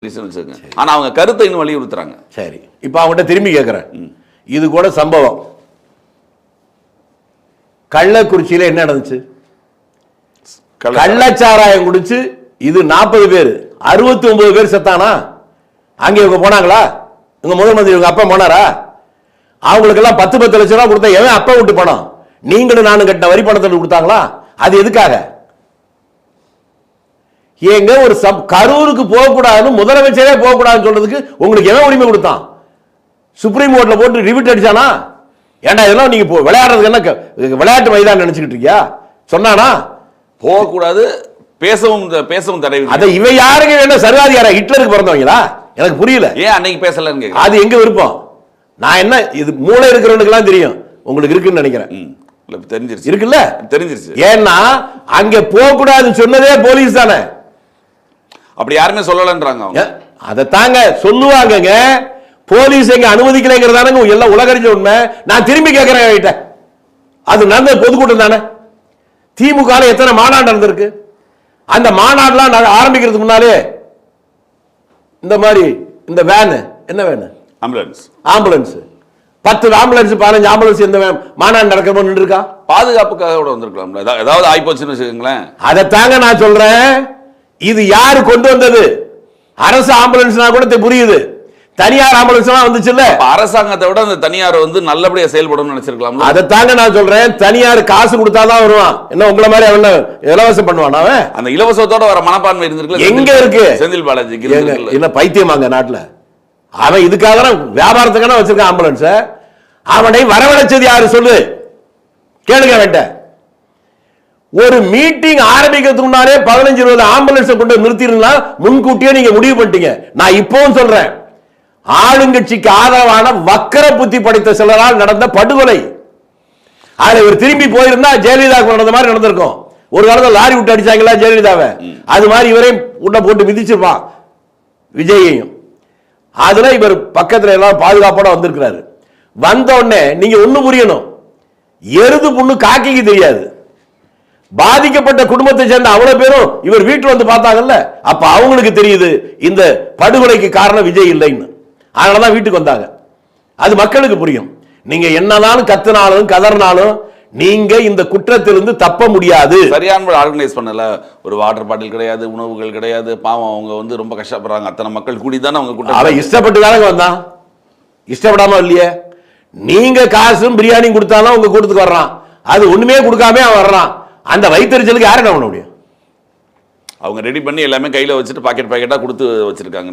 ஆனா அவங்க கருத்தை இன்னும் வலியுறுத்துறாங்க. சரி, இப்ப அவங்ககிட்ட திரும்பி கேட்கிறேன். இது கூட சம்பவம் கள்ளக்குறிச்சியில என்ன நடந்துச்சு? கள்ளச்சாராயம் குடிச்சு இது 40 பேர் 69 பேர் செத்தானா? அங்க இவங்க போனாங்களா? இவங்க முதல் மந்திரி இவங்க அப்பா போனாரா? அவங்களுக்கு எல்லாம் 10 லட்சம் ரூபாய் கொடுத்தா எவன் அப்பா விட்டு பணம்? நீங்களும் நானும் கட்ட வரி பணத்தை கொடுத்தாங்களா? அது எதுக்காக? ஏங்க ஒரு கரூருக்கு போகக்கூடாதுன்னு முதலமைச்சரே போகக்கூடாதுன்னு சொல்றதுக்கு உங்களுக்கு எவன் உரிமை கொடுத்தான்? சுப்ரீம் கோர்ட்ல போட்டு ரிவிட் அடிச்சானா? ஏண்டா இதெல்லாம் நீங்க விளையாடுறதுக்கு என்ன விளையாட்டு மைதானம் நினைச்சுக்கிட்டு இருக்கியா? சொன்னானா போகக்கூடாது, பேசவும் தடை. அதை இவ யாருங்க வேணும்? சர்வாதிகார ஹிட்லருக்கு பிறந்தவங்களா? எனக்கு புரியல. ஏன் அன்னைக்கு பேசலன்னு? அது எங்க விருப்பம்? நான் என்ன இது மூளை இருக்கிறவனுக்கு எல்லாம் தெரியும், உங்களுக்கு இருக்குன்னு நினைக்கிறேன். தெரிஞ்சிருச்சு, இருக்குல்ல? தெரிஞ்சிருச்சு. ஏன்னா அங்க போக கூடாதுன்னு சொன்னதே போலீஸ் தானே. அப்படி யாருமே சொல்லலன்றாங்க. அதை தாங்க சொல்லுவாங்க. போலீஸ் எங்க அனுமதிக்கலைங்கிறதானங்க எல்லாம் உலகறிஞ்ச உண்மை. நான் திரும்பி கேட்கிறேன், அது நடந்த பொதுக்கூட்டம் தானே. திமுக எத்தனை மாநாடு நடந்திருக்கு? அந்த மாநாடுலாம் ஆரம்பிக்கிறதுக்கு முன்னாலே இந்த மாதிரி இந்த வேன், என்ன வேன்? ஆம்புலன்ஸ் 10 ஆம்புலன்ஸ் 15 ஆம்புலன்ஸ் இந்த மாநாடு நடக்கிறப்போ நின்று இருக்கா? பாதுகாப்புக்காக கூட வந்திருக்கலாம். ஏதாவது ஆயிப்போச்சுன்னு வச்சுக்கோங்களேன். அதை தாங்க நான் சொல்றேன். இது யாரு கொண்டு வந்தது? அரசு ஆம்புலன்ஸ்னா கூட புரியுது, தனியார் ஆம்புலன்ஸ் வந்துச்சுல்ல. அரசாங்கத்தை விட அந்த தனியார் நல்லபடியா செயல்படும் நினைச்சிருக்கலாம். அதை தாங்க நான் சொல்றேன். தனியார் காசு கொடுத்தாதான் வருவான். என்ன உங்களை மாதிரி அவன் இலவசம் பண்ணுவான்? அவன் அந்த இலவசத்தோட வர மனப்பான்மை இருந்திருக்கு. எங்க இருக்கு செந்தில் பாலாஜி? என்ன பைத்தியமாங்க நாட்டுல? அவன் இதுக்காக வியாபாரத்துக்கான வச்சிருக்கான் ஆம்புலன்ஸ். அவனை வரவழைச்சது யாரு சொல்லு, கேளுங்க வேண்ட. ஒரு மீட்டிங் ஆரம்பிக்கிறதுக்கு முன்னாலே 15-20 ஆம்புலன்ஸ் கொண்டு நிறுத்திருந்தா முன்கூட்டியே நீங்க முடிவு பண்ணிட்டீங்க. நான் இப்பவும் சொல்றேன், ஆளுங்கட்சிக்கு ஆதரவான வக்கர புத்தி படைத்த சிலரால் நடந்த படுகொலை. அதுல இவர் திரும்பி போயிருந்தா ஜெயலலிதாவுக்கு நடந்த மாதிரி நடந்திருக்கும். ஒரு காலத்தில் லாரி விட்டு அடிச்சாங்களா ஜெயலலிதாவை, அது மாதிரி இவரையும் உள்ள போட்டு மிதிச்சிருப்பான் விஜயையும். அதுல இவர் பக்கத்துல எல்லாம் பாதுகாப்போட வந்திருக்கிறாரு. வந்த உடனே நீங்க ஒண்ணு புரியணும், எருது புண்ணு காக்கிக்கு தெரியாது. பாதிக்கப்பட்ட குடும்பத்தை சேர்ந்த அவ்வளவு பேரும் இவர் வீட்டுல வந்து பார்த்தாங்கல்ல, அப்ப அவங்களுக்கு தெரியுது இந்த படுகொலைக்கு காரணம் விஜய் இல்லைன்னு. அதனாலதான் வீட்டுக்கு வந்தாங்க. அது மக்களுக்கு புரியும். நீங்க என்னதான் கத்துனாலும் கதறினாலும் நீங்க இந்த குற்றத்திலிருந்து தப்ப முடியாது. சரியான ஆர்கனைஸ் பண்ணல. ஒரு வாட்டர் பாட்டில் கிடையாது, உணவுகள் கிடையாது. பாவம் அவங்க ரொம்ப கஷ்டப்படுறாங்க. அத்தனை மக்கள் கூடி தானே அவங்க குற்றம். அவன் இஷ்டப்பட்டு தானே வந்தான், இஷ்டப்படாம இல்லையே. நீங்க காசும் பிரியாணியும் கொடுத்தாலும் உங்க கூட்டத்துக்கு வர்றான். அது ஒண்ணுமே கொடுக்காம அவன் வர்றான். அந்த வயிற்றுச்சலுக்கு யாரும் பண்ண முடியும்? அவங்க ரெடி பண்ணி எல்லாமே கையில வச்சுட்டு பாக்கெட் பாக்கெட்டா கொடுத்து வச்சிருக்காங்க.